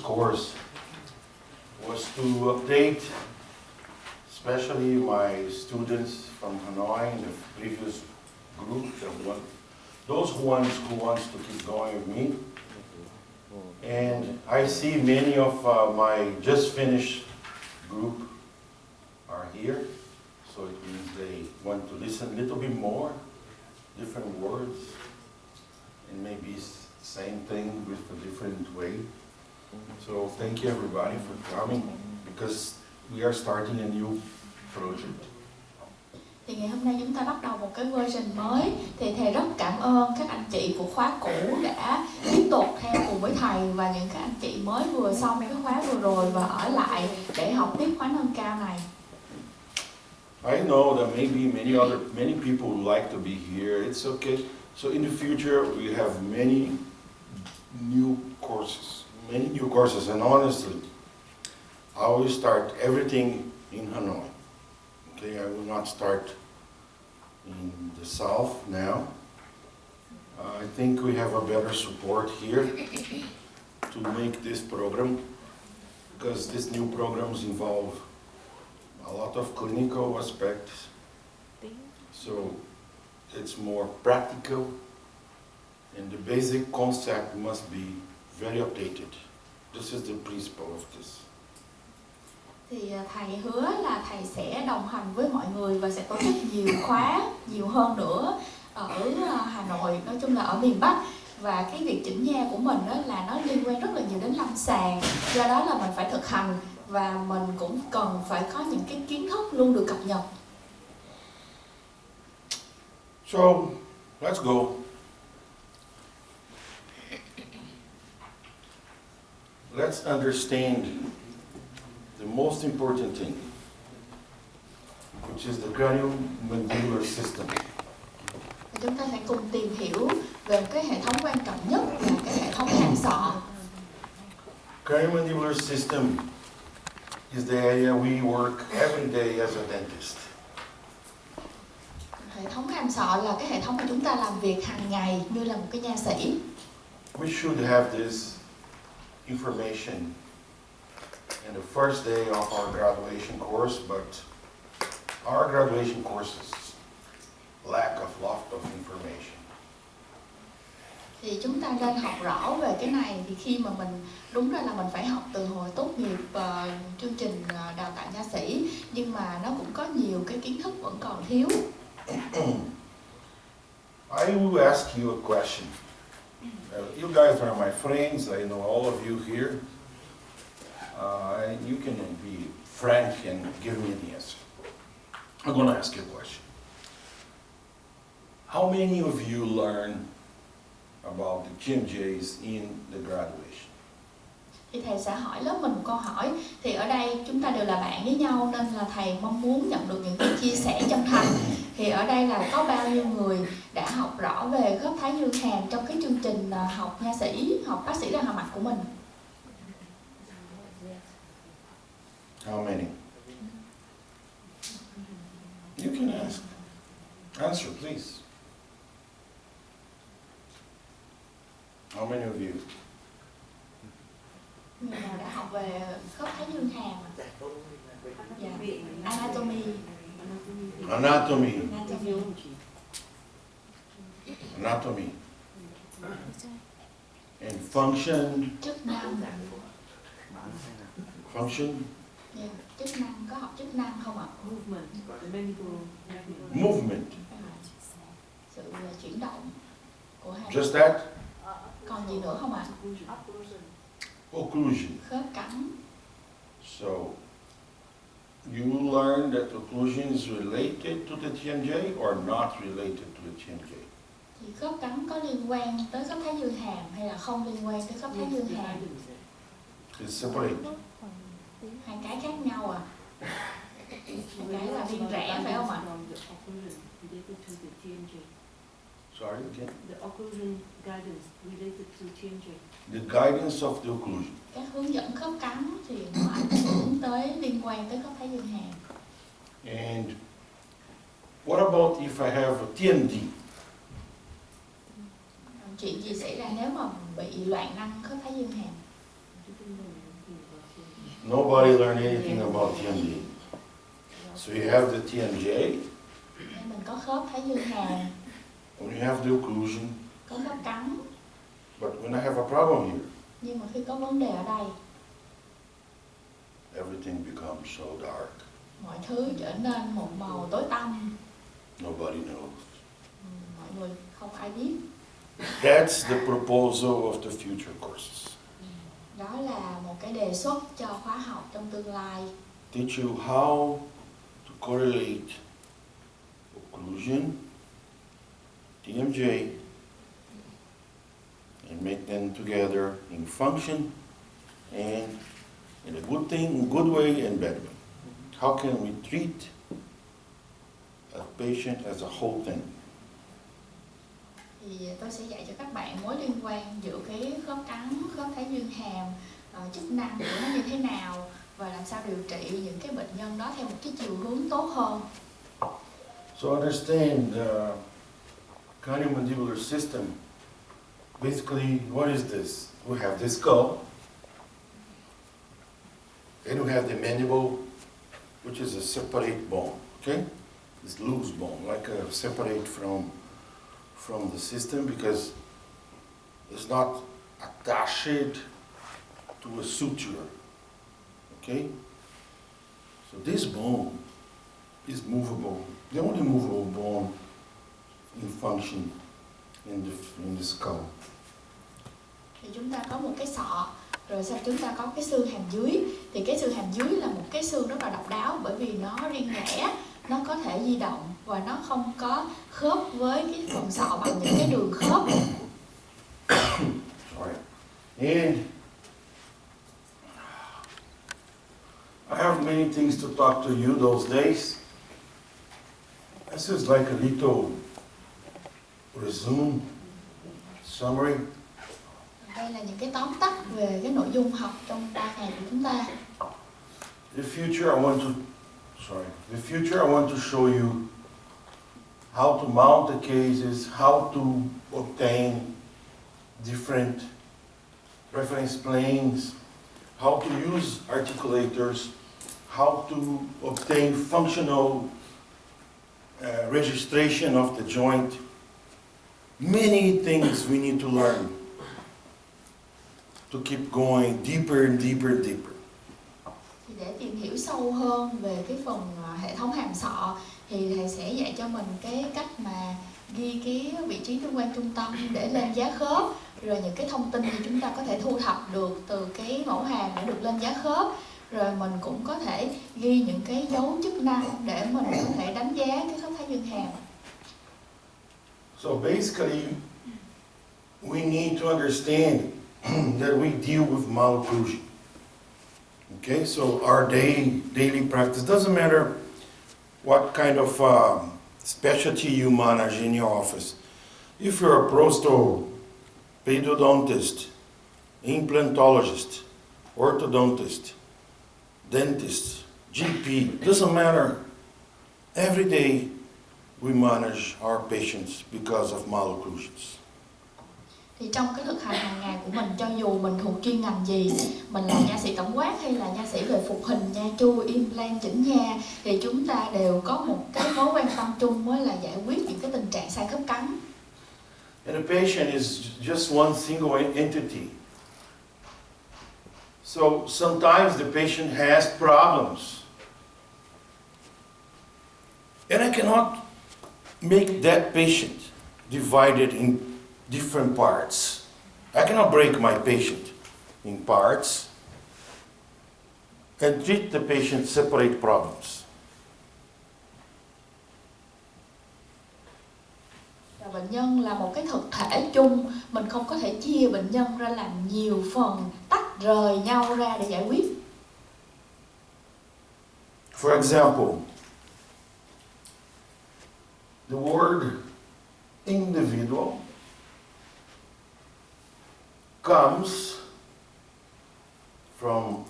course was to update, especially my students from Hanoi in the previous group, those ones who wants to keep going with me. And I see many of my just finished group are here, so it means they want to listen a little bit more, different words, and maybe same thing with a different way. So thank you everybody for coming, because we are starting a new project. Thì ngày hôm nay chúng ta bắt đầu một cái version mới. Thì thầy rất cảm ơn các anh chị của khóa cũ đã tiếp tục theo cùng với thầy, và những các anh chị mới vừa xong cái khóa vừa rồi và ở lại để học tiếp khóa nâng cao này. I know that maybe many people would like to be here. It's okay. So in the future we have many new courses, and honestly, I will start everything in Hanoi. Okay, I will not start in the south now. I think we have a better support here to make this program, because these new programs involve a lot of clinical aspects. So it's more practical, and the basic concept must be very updated. This is the principle of this. Thì thầy hứa là thầy sẽ đồng hành với mọi người và sẽ tổ chức nhiều khóa, nhiều hơn nữa ở Hà Nội, nói chung là ở miền Bắc. Và cái việc chỉnh nha của mình đó là nó liên quan rất là nhiều đến lâm sàng, do đó là mình phải thực hành và mình cũng cần phải có những cái kiến thức luôn được cập nhật. So let's go. Let's understand the most important thing, which is the craniomandibular system. Chúng ta sẽ cùng tìm hiểu về cái hệ thống quan trọng nhất là cái hệ thống hàm sọ. Craniomandibular system is the area we work every day as a dentist. Hệ thống hàm sọ là cái hệ thống mà chúng ta làm việc hàng ngày như là một cái nha sĩ. We should have this information in the first day of our graduation course, but our graduation courses lack of lot of information. Thì chúng ta nên học rõ về cái này, thì khi mà mình đúng ra là mình phải học từ hồi tốt nghiệp chương trình đào tạo nha sĩ, nhưng mà nó cũng có nhiều cái kiến thức vẫn còn thiếu. I will ask you a question. You guys are my friends. I know all of you here. You can be frank and give me the answer. I'm going to ask you a question. How many of you learn about the TMJs in the graduation? Thì thầy sẽ hỏi lớp mình một câu hỏi. Thì ở đây chúng ta đều là bạn với nhau, nên là thầy mong muốn nhận được những cái chia sẻ chân thành. Thì ở đây là có bao nhiêu người đã học rõ về khớp thái dương hàm trong cái chương trình học nha sĩ, học bác sĩ răng hàm mặt của mình? How many? You can ask. Answer, please. How many of you? Người nào đã học về khớp thái dương hàm? Dạ. Anatomy. Anatomy. Anatomy. And function. Chức năng. Function. Yeah. Chức năng, có học chức năng không ạ? Movement. Sự chuyển động của hàm. Just that? Còn gì nữa không ạ? Occlusion. Khớp cắn. So, you learn that occlusion is related to the TMJ or not related to the TMJ? Thì khớp cắn có liên quan tới khớp thái dương hàm hay là không liên quan tới khớp thái dương hàm? It's separate. Hai cái khác nhau à? Một cái là viên rẽ phải không ạ? Sorry, again? The occlusion guidance related to TMJ. The guidance of the occlusion. Các hướng dẫn khớp cắn thì nó ảnh hưởng tới liên quan tới khớp thái dương hàm. And what about if I have a TMD? Chuyện gì xảy ra nếu mà bị loạn năng khớp thái dương hàm? Nobody learned anything about TMJ. So you have the TMJ, Nên mình có khớp thái dương hàm, when you have the occlusion, có khớp cắn. but when I have a problem here, Nhưng mà khi có vấn đề ở đây, everything becomes so dark. mọi thứ trở nên một màu tối tăm. Nobody knows. Mọi người không ai biết. That's the proposal of the future courses. Đó là một cái đề xuất cho khóa học trong tương lai. Teach you how to correlate occlusion, TMJ, and make them together in function and in a good thing, good way and bad way. How can we treat a patient as a whole thing? Thì tôi sẽ dạy cho các bạn mối liên quan giữa cái khớp cắn, khớp thái dương hàm, chức năng của nó như thế nào và làm sao điều trị những cái bệnh nhân đó theo một cái chiều hướng tốt hơn. So understand the craniomandibular system. Basically, what is this? We have the skull, and we have the mandible, which is a separate bone, okay? It's loose bone, like separate from the system because it's not attached to a suture, okay? So this bone is movable. The only movable bone in function in the skull. Thì chúng ta có một cái sọ, rồi sau chúng ta có cái xương hàm dưới. Thì cái xương hàm dưới là một cái xương rất là độc đáo bởi vì nó riêng lẻ, nó có thể di động và nó không có khớp với cái phần sọ bằng những cái đường khớp. Sorry. And I have many things to talk to you those days. This is like a little resume, summary. Đây là những cái tóm tắt về cái nội dung học trong 3 ngày của chúng ta. The future I want to show you how to mount the cases, how to obtain different reference planes, how to use articulators, how to obtain functional registration of the joint. Many things we need to learn to keep going deeper and deeper and deeper. Thì để tìm hiểu sâu hơn về cái phần hệ thống hàm sọ thì thầy sẽ dạy cho mình cái cách mà ghi cái vị trí tương quan trung tâm để lên giá khớp, rồi những cái thông tin gì chúng ta có thể thu thập được từ cái mẫu hàm để được lên giá khớp, rồi mình cũng có thể ghi những cái dấu chức năng để mình có thể đánh giá cái khớp thái dương hàm. So basically, we need to understand that we deal with malocclusion. Okay, so our daily practice doesn't matter what kind of specialty you manage in your office. If you're a prosthopedodontist, implantologist, orthodontist, dentist, GP, doesn't matter. Every day we manage our patients because of malocclusions. Thì trong cái thực hành hàng ngày của mình, cho dù mình thuộc chuyên ngành gì, mình là nha sĩ tổng quát hay là nha sĩ về phục hình, nha chu, implant, chỉnh nha, thì chúng ta đều có một cái mối quan tâm chung là giải quyết những cái tình trạng sai khớp cắn. And the patient is just one single entity. So sometimes the patient has problems. And I cannot make that patient divided in different parts. I cannot break my patient in parts and treat the patient separate problems. Bệnh nhân là một cái thực thể chung, mình không có thể chia bệnh nhân ra làm nhiều phần tách rời nhau ra để giải quyết. For example, the word individual comes from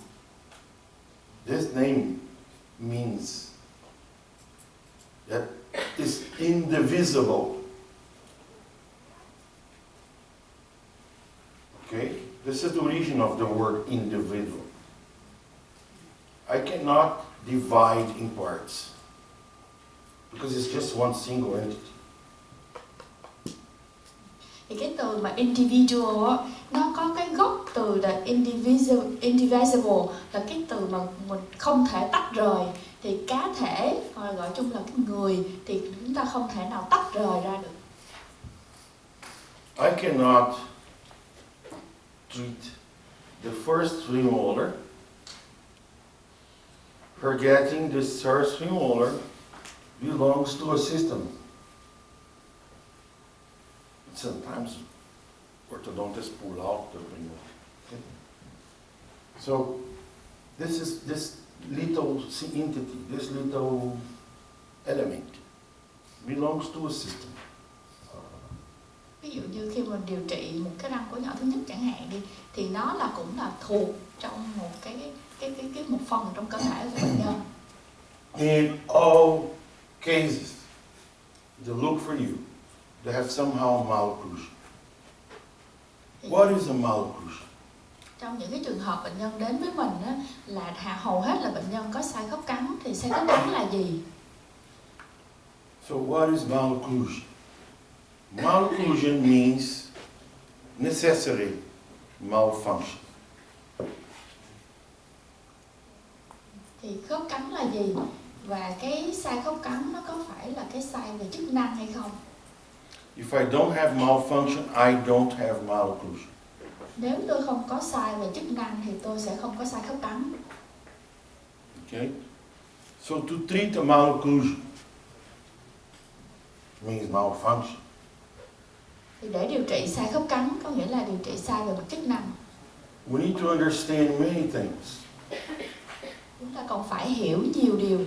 this name means that is indivisible. Okay? This is the origin of the word individual. I cannot divide in parts because it's just one single entity. Thì cái từ mà individual á, nó có cái gốc từ là indivisible là cái từ mà mình không thể tách rời. Thì cá thể, hoặc là gọi chung là cái người, thì chúng ta không thể nào tách rời ra được. I cannot treat the first premolar, forgetting the first premolar belongs to a system. Sometimes orthodontists pull out the premolar. Okay? So this little entity, this little element belongs to a system. Ví dụ như khi mình điều trị một cái răng của nhỏ thứ nhất chẳng hạn đi, thì nó là cũng là thuộc trong một cái một phần trong cơ thể của bệnh nhân. In all cases, they look for you. They have somehow malocclusion. What is a malocclusion? Trong những cái trường hợp bệnh nhân đến với mình á, là hầu hết là bệnh nhân có sai khớp cắn. Thì sai khớp cắn là gì? So what is malocclusion? Malocclusion means necessary malfunction. Thì khớp cắn là gì? Và cái sai khớp cắn nó có phải là cái sai về chức năng hay không? If I don't have malfunction, I don't have malocclusion. Nếu tôi không có sai về chức năng thì tôi sẽ không có sai khớp cắn. Okay? So to treat a malocclusion means malfunction. Thì để điều trị sai khớp cắn có nghĩa là điều trị sai về mặt chức năng. We need to understand many things. Chúng ta còn phải hiểu nhiều điều.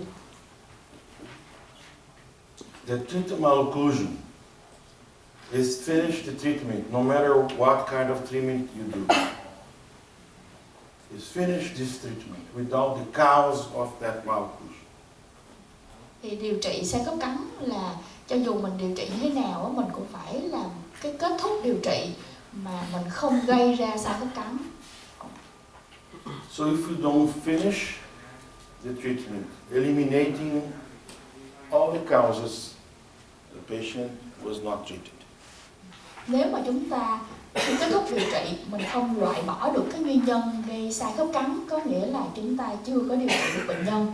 The treat a malocclusion is finish the treatment, no matter what kind of treatment you do. Is finish this treatment without the cause of that malocclusion. Thì điều trị sai khớp cắn là cho dù mình điều trị như thế nào mình cũng phải làm cái kết thúc điều trị mà mình không gây ra sai khớp cắn. So if you don't finish the treatment, eliminating all the causes, the patient was not treated. Nếu mà chúng ta khi kết thúc điều trị mình không loại bỏ được cái nguyên nhân gây sai khớp cắn, có nghĩa là chúng ta chưa có điều trị được bệnh nhân.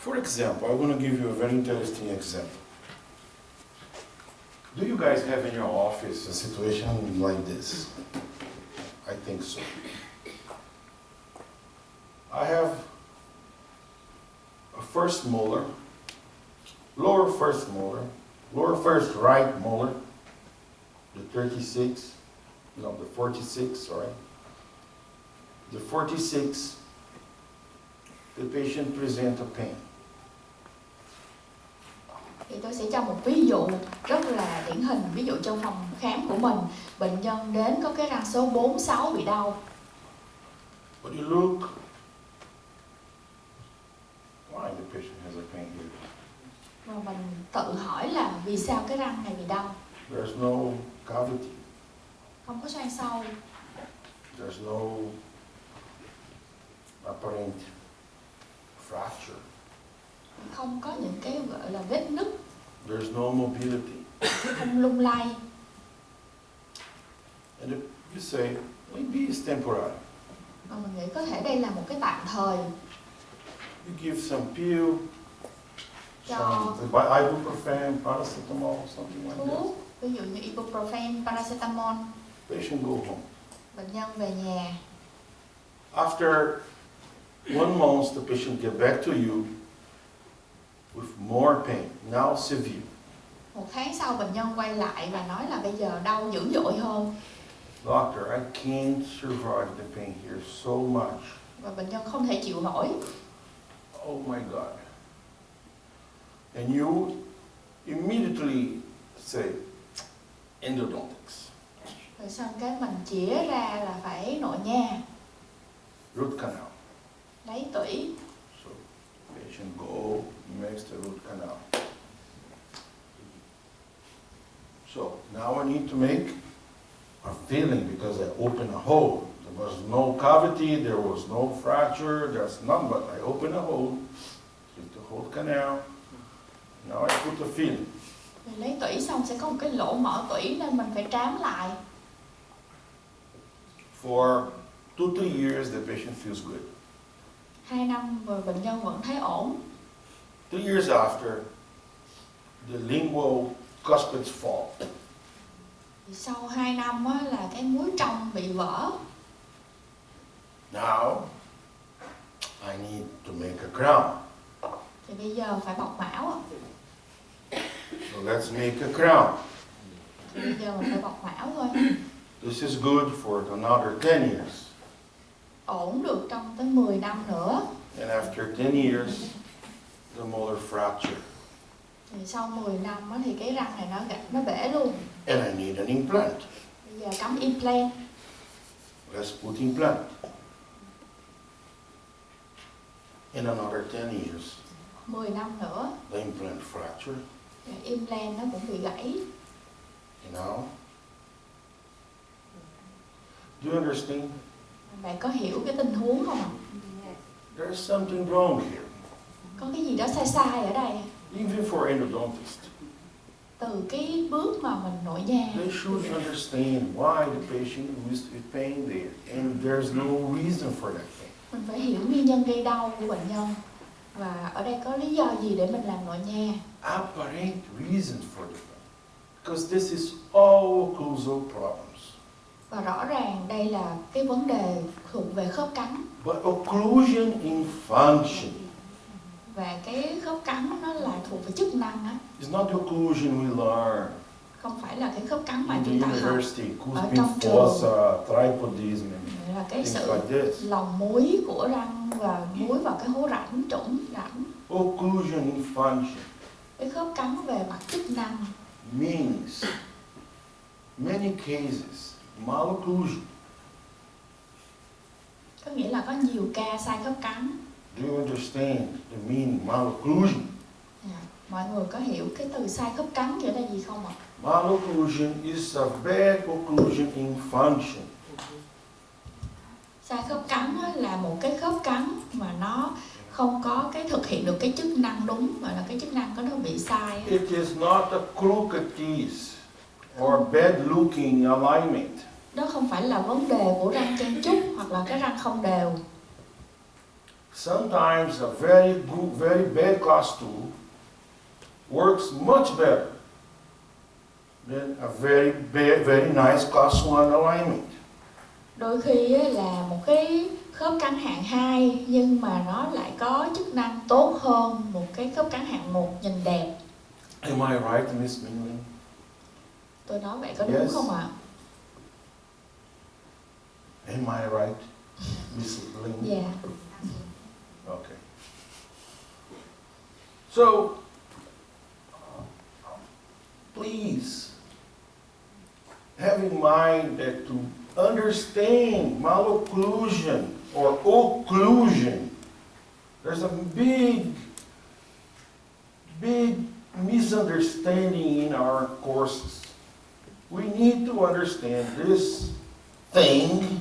For example, I'm going to give you a very interesting example. Do you guys have in your office a situation like this? I think so. I have a first molar, lower first right molar, the 46, sorry. The 46, the patient present a pain. Thì tôi sẽ cho một ví dụ rất là điển hình. Ví dụ trong phòng khám của mình, bệnh nhân đến có cái răng số 4, 6 bị đau. But you look, why the patient has a pain here? Và mình tự hỏi là vì sao cái răng này bị đau. There's no cavity. Không có xoang sâu. There's no apparent fracture. Không có những cái gọi là vết nứt. There's no mobility. Không lung lay. And if you say, maybe it's temporary. Và mình nghĩ có thể đây là một cái tạm thời. You give some pill, Cho some ibuprofen, paracetamol, something like thuốc, ví dụ như ibuprofen, paracetamol. that. Patient go home. Bệnh nhân về nhà. After 1 month, the patient get back to you with more pain, now severe. 1 tháng sau bệnh nhân quay lại và nói là bây giờ đau dữ dội hơn. Doctor, I can't survive the pain here so much. Và bệnh nhân không thể chịu nổi. Oh my God. And you immediately say, endodontics, Rồi xong cái mình chĩa ra là phải nội nha, root canal. lấy tủy. So patient go, makes the root canal. So now I need to make a filling because I open a hole. The There was no cavity, there was no fracture, there's none, but I opened a hole, took the whole canal, now I put the filling. Thì lấy tủy xong sẽ có một cái lỗ mở tủy nên mình phải trám lại. For 2-3 years, the patient feels good. 2 năm rồi bệnh nhân vẫn thấy ổn. 2 years after, the lingual cuspids fall. Thì sau 2 năm á, là cái múi trong bị vỡ. Now, I need to make a crown. Thì bây giờ phải bọc mão. So let's make a crown. Thì bây giờ mình phải bọc mão thôi. This is good for another 10 years. Ổn được trong tới 10 năm nữa. And after 10 years, the molar fracture. Thì sau 10 năm á, thì cái răng này nó bể luôn. And I need an implant. Bây giờ cắm implant. Let's put implant. In another 10 years, 10 năm nữa, the implant fracture. thì implant nó cũng bị gãy. And now, do you understand? Bạn có hiểu cái tình huống không ạ? There's something wrong here. Có cái gì đó sai sai ở đây. Even for endodontist, Từ cái bước mà mình nội nha, they should understand why the patient is in pain there, and there's no reason for that pain. mình phải hiểu nguyên nhân gây đau của bệnh nhân. Và ở đây có lý do gì để mình làm nội nha? Apparent reasons for the pain, because this is all occlusal problems. Và rõ ràng đây là cái vấn đề thuộc về khớp cắn. But occlusion in function Và cái khớp cắn nó là thuộc về chức năng á, is not the occlusion we learn không phải là cái khớp cắn mà in chúng the ta học. university, cuspid trong trường. fossa, tripodism, Nghĩa là cái things sự like this. lòng múi của răng và múi vào cái hố rãnh, trũng rãnh. Occlusion in function Cái khớp cắn về mặt chức năng means many cases malocclusion. có nghĩa là có nhiều ca sai khớp cắn. Do you understand the meaning malocclusion? Mọi người có hiểu cái từ sai khớp cắn nghĩa là gì không ạ? Malocclusion is a bad occlusion in function. Sai khớp cắn á, là một cái khớp cắn mà nó không có cái thực hiện được cái chức năng đúng, mà là cái chức năng của nó bị sai á. It is not a crooked teeth or bad looking alignment. Đó không phải là vấn đề của răng chen chúc hoặc là cái răng không đều. Sometimes a very good, very bad class 2 works much better than a very bad, very nice class 1 alignment. Đôi khi á, là một cái khớp cắn hạng 2 nhưng mà nó lại có chức năng tốt hơn một cái khớp cắn hạng 1 nhìn đẹp. Am I right, Miss Mingling? Tôi nói vậy có đúng Yes. không ạ? Am I right, Miss Ling? Dạ. Okay. So, please have in mind that to understand malocclusion or occlusion, there's a big misunderstanding in our courses. We need to understand this thing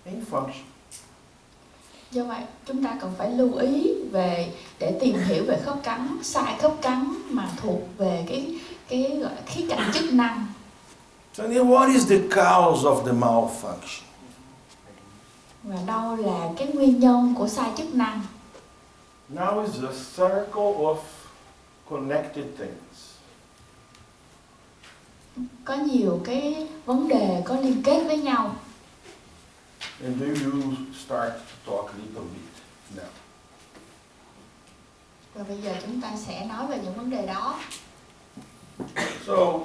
in function. Do vậy chúng ta cần phải lưu ý để tìm hiểu về khớp cắn, sai khớp cắn mà thuộc về cái gọi là khía cạnh chức năng. So then what is the cause of the malfunction? Và đâu là cái nguyên nhân của sai chức năng? Now is a circle of connected things. Có nhiều cái vấn đề có liên kết với nhau. And do you start to talk a little bit now? Và bây giờ chúng ta sẽ nói về những vấn đề đó. So,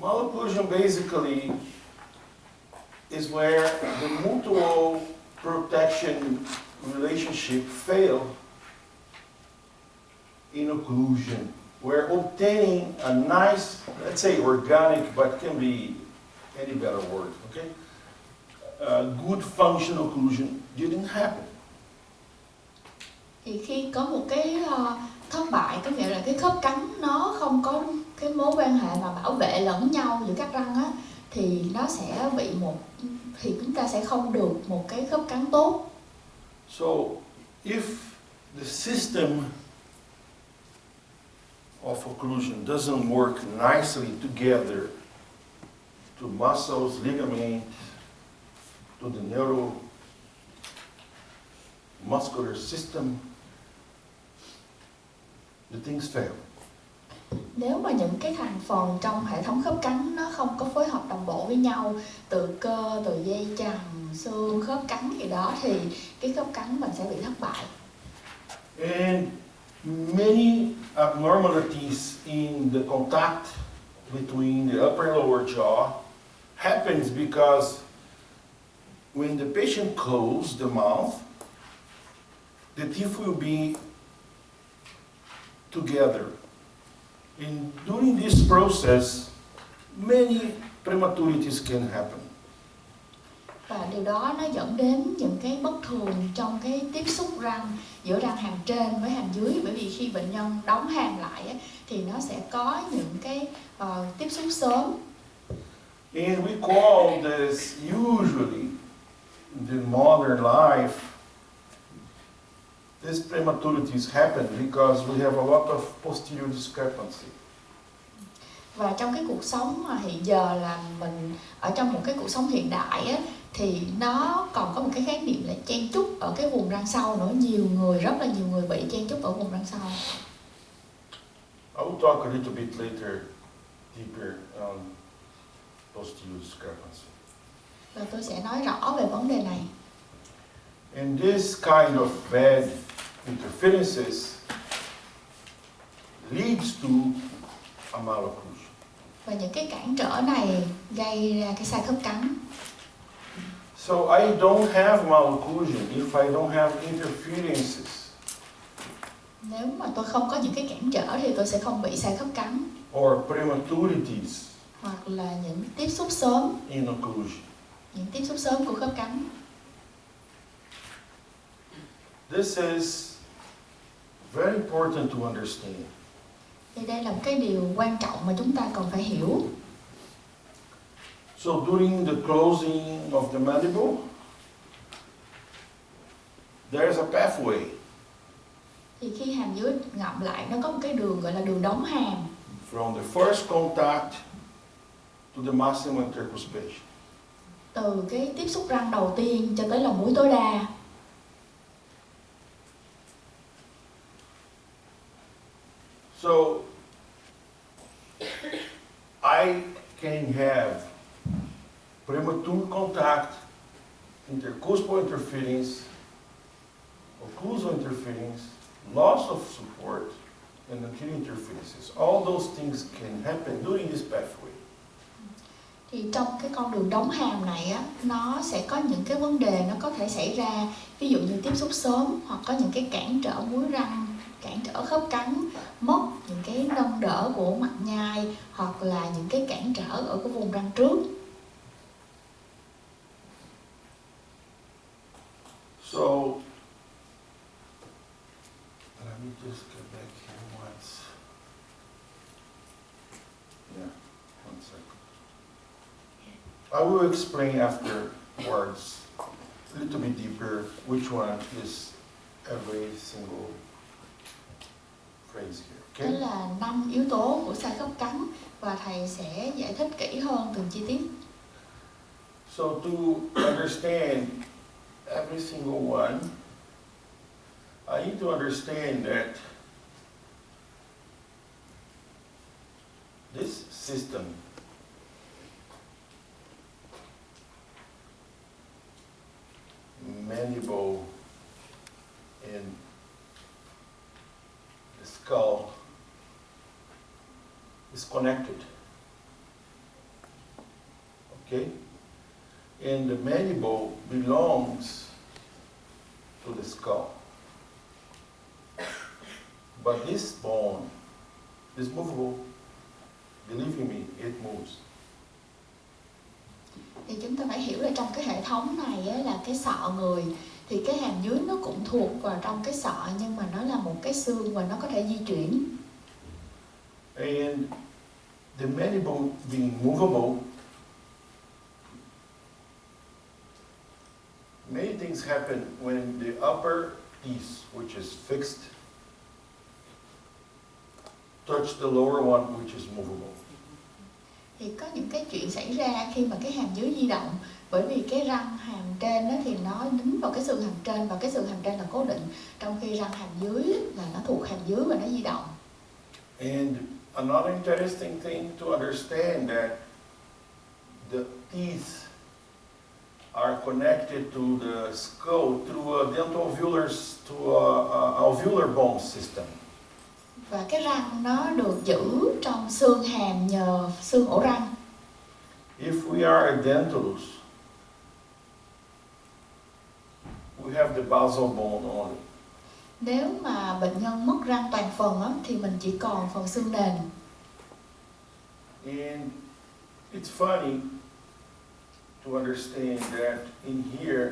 malocclusion basically is where the mutual protection relationship fail in occlusion, where obtaining a nice, let's say organic, but can be any better word, okay? Good functional occlusion didn't happen. Thì khi có một cái thất bại, có nghĩa là cái khớp cắn nó không có cái mối quan hệ mà bảo vệ lẫn nhau giữa các răng á, thì chúng ta sẽ không được một cái khớp cắn tốt. So if the system of occlusion doesn't work nicely together to muscles, ligaments, to the neuromuscular system, the things fail. Nếu mà những cái thành phần trong hệ thống khớp cắn nó không có phối hợp đồng bộ với nhau, từ cơ, từ dây chằng, xương, khớp cắn gì đó, thì cái khớp cắn mình sẽ bị thất bại. And many abnormalities in the contact between the upper and lower jaw happens because when the patient closes the mouth, the teeth will be together. And during this process, many prematurities can happen. Và điều đó nó dẫn đến những cái bất thường trong cái tiếp xúc răng giữa răng hàm trên với hàm dưới, bởi vì khi bệnh nhân đóng hàm lại thì nó sẽ có những cái tiếp xúc sớm. And we call this usually in the modern life, these prematurities happen because we have a lot of posterior discrepancy. Và trong cái cuộc sống mà hiện giờ là mình ở trong một cái cuộc sống hiện đại á, thì nó còn có một cái khái niệm là chen chúc ở cái vùng răng sau nữa. Rất là nhiều người bị chen chúc ở vùng răng sau. I will talk a little bit later, deeper on posterior discrepancy. Và tôi sẽ nói rõ về vấn đề này. And this kind of bad interferences leads to a malocclusion. Và những cái cản trở này gây ra cái sai khớp cắn. So I don't have malocclusion if I don't have interferences. Nếu mà tôi không có những cái cản trở thì tôi sẽ không bị sai khớp cắn. Or prematurities Hoặc là những tiếp xúc sớm. in occlusion. Những tiếp xúc sớm của khớp cắn. This is very important to understand. Thì đây là một cái điều quan trọng mà chúng ta cần phải hiểu. So during the closing of the mandible, there's a pathway. Thì khi hàm dưới ngậm lại, nó có một cái đường gọi là đường đóng hàm. From the first contact to the maximum intercuspation. Từ cái tiếp xúc răng đầu tiên cho tới lòng mũi tối đa. So I can have premature contact, intercuspal interference, occlusal interference, loss of support, and anterior interferences. All those things can happen during this pathway. Thì trong cái con đường đóng hàm này á, nó sẽ có những cái vấn đề nó có thể xảy ra, ví dụ như tiếp xúc sớm, hoặc có những cái cản trở múi răng, cản trở khớp cắn, mất những cái nâng đỡ của mặt nhai, hoặc là những cái cản trở ở cái vùng răng trước. So let me just get back here once. Yeah, one second. I will explain afterwards a little bit deeper which one is every single phrase here. Đó Okay? là 5 yếu tố của sai khớp cắn, và thầy sẽ giải thích kỹ hơn từng chi tiết. So to understand every single one, I need to understand that this system mandible and the skull is connected. Okay? And the mandible belongs to the skull. But this bone is movable. Believe me, it moves. Thì chúng ta phải hiểu là trong cái hệ thống này á, là cái sọ người, thì cái hàm dưới nó cũng thuộc vào trong cái sọ, nhưng mà nó là một cái xương và nó có thể di chuyển. And the mandible being movable, many things happen when the upper piece, which is fixed, touch the lower one, which is movable. Thì có những cái chuyện xảy ra khi mà cái hàm dưới di động, bởi vì cái răng hàm trên đó thì nó đính vào cái xương hàm trên, và cái xương hàm trên là cố định, trong khi răng hàm dưới là nó thuộc hàm dưới và nó di động. And another interesting thing to understand that the teeth are connected to the skull through a alveolar bone system. Và cái răng nó được giữ trong xương hàm nhờ xương ổ răng. If we are a dentalist, we have the basal bone only. Nếu mà bệnh nhân mất răng toàn phần á, thì mình chỉ còn phần xương nền. And it's funny to understand that in here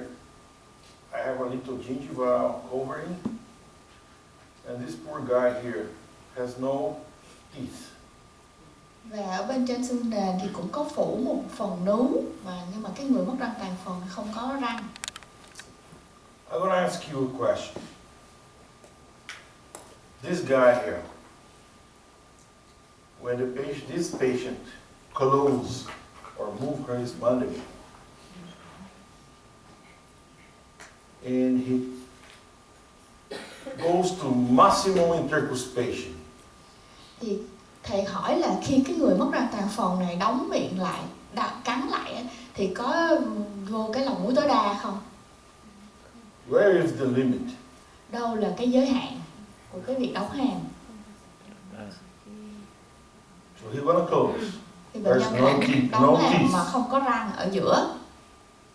I have a little gingival covering, and this poor guy here has no teeth. Và ở bên trên xương nền thì cũng có phủ một phần nướu, nhưng mà cái người mất răng toàn phần không có răng. I'm going to ask you a question. This guy here, when this patient close or move his mandible, and he goes to maximum intercuspation, Thì thầy hỏi là khi cái người mất răng toàn phần này đóng miệng lại, cắn lại á, thì có vô cái lồng mũi tối đa không? where is the limit? Đâu là cái giới hạn của cái việc đóng hàm? So he's going to close. Thì bệnh nhân hãy đóng hàm mà không có răng ở giữa.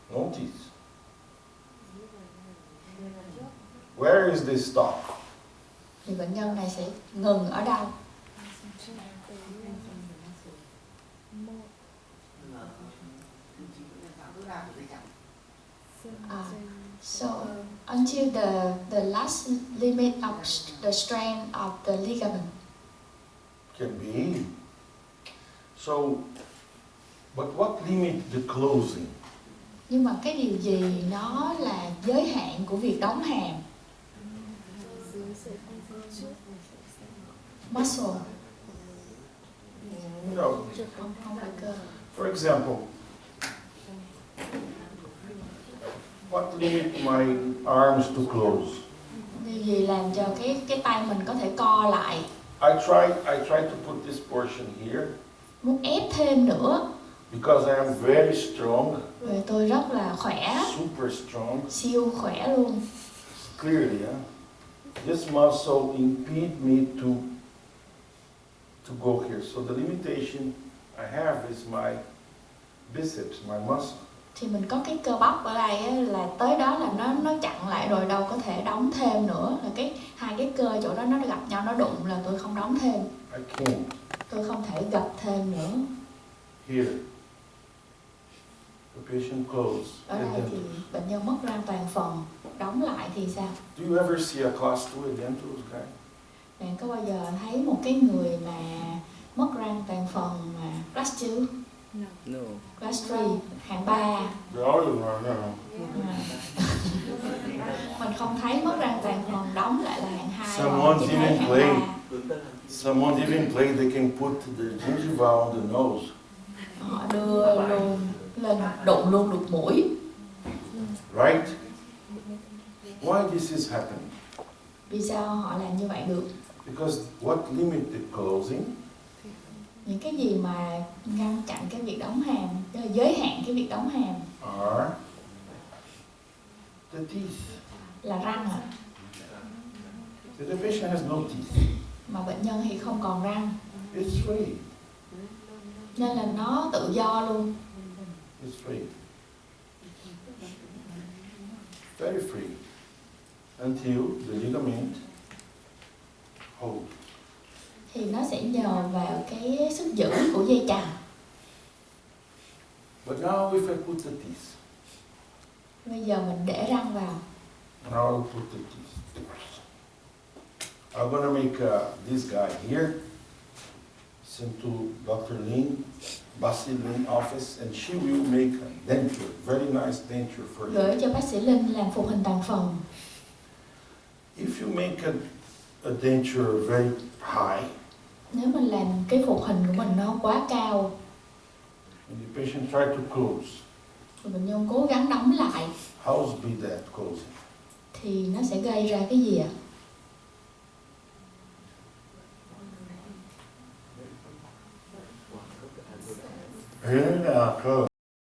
No teeth. Where is the stop? Thì bệnh nhân này sẽ ngừng ở đâu? So until the last limit of the strength of the ligament. Can be. So, but what limit the closing? Nhưng mà cái điều gì nó là giới hạn của việc đóng hàm? Muscle. No. Không phải cơ. For example, what limit my arms to close? Điều gì làm cho cái tay mình có thể co lại? I try to put this portion here Muốn ép thêm nữa. because I am very strong, Vì tôi rất là khỏe, super strong. siêu khỏe luôn. Clearly, this muscle impede me to go here. So the limitation I have is my biceps, my muscle. Thì mình có cái cơ bắp ở đây á, là tới đó là nó chặn lại rồi, đâu có thể đóng thêm nữa. Là hai cái cơ chỗ đó nó gặp nhau, nó đụng là tôi không đóng thêm. I can't. Tôi không thể gập thêm nữa. Here, the patient close. Ở đây thì bệnh nhân mất răng toàn phần, đóng lại thì sao? Do you ever see a class 2 dental guy? Bạn có bao giờ thấy một cái người mà mất răng toàn phần mà class 2, No. class 3, hạng 3? They're all around now. Mình không thấy mất răng toàn phần đóng lại là hạng 2. Someone's even played, they can put the gingiva on the nose. Họ đưa luôn lên, đụng luôn được mũi. Right? Why this is happening? Vì sao họ làm như vậy được? Because what limit the closing? Những cái gì mà ngăn chặn cái việc đóng hàm, tức là giới hạn cái việc đóng hàm, Are the teeth. là răng ạ. If the patient has no teeth, Mà bệnh nhân thì không còn răng, it's free. nên là nó tự do luôn. It's free. Very free. Until the ligament hold. Thì nó sẽ nhờ vào cái sức giữ của dây chằng. But now if I put the teeth, Bây giờ mình để răng vào. now I put the teeth. I'm gonna make this guy here. Send to Dr. Lin. Basilin office, and she will make a denture, very nice denture for you. gửi cho bác sĩ Linh làm phục hình tàn phần. If you make a denture very high, Nếu mình làm cái phục hình của mình nó quá cao, and the patient try to close, thì bệnh nhân cố gắng đóng lại, how's be that closing? thì nó sẽ gây ra cái gì ạ? Yeah,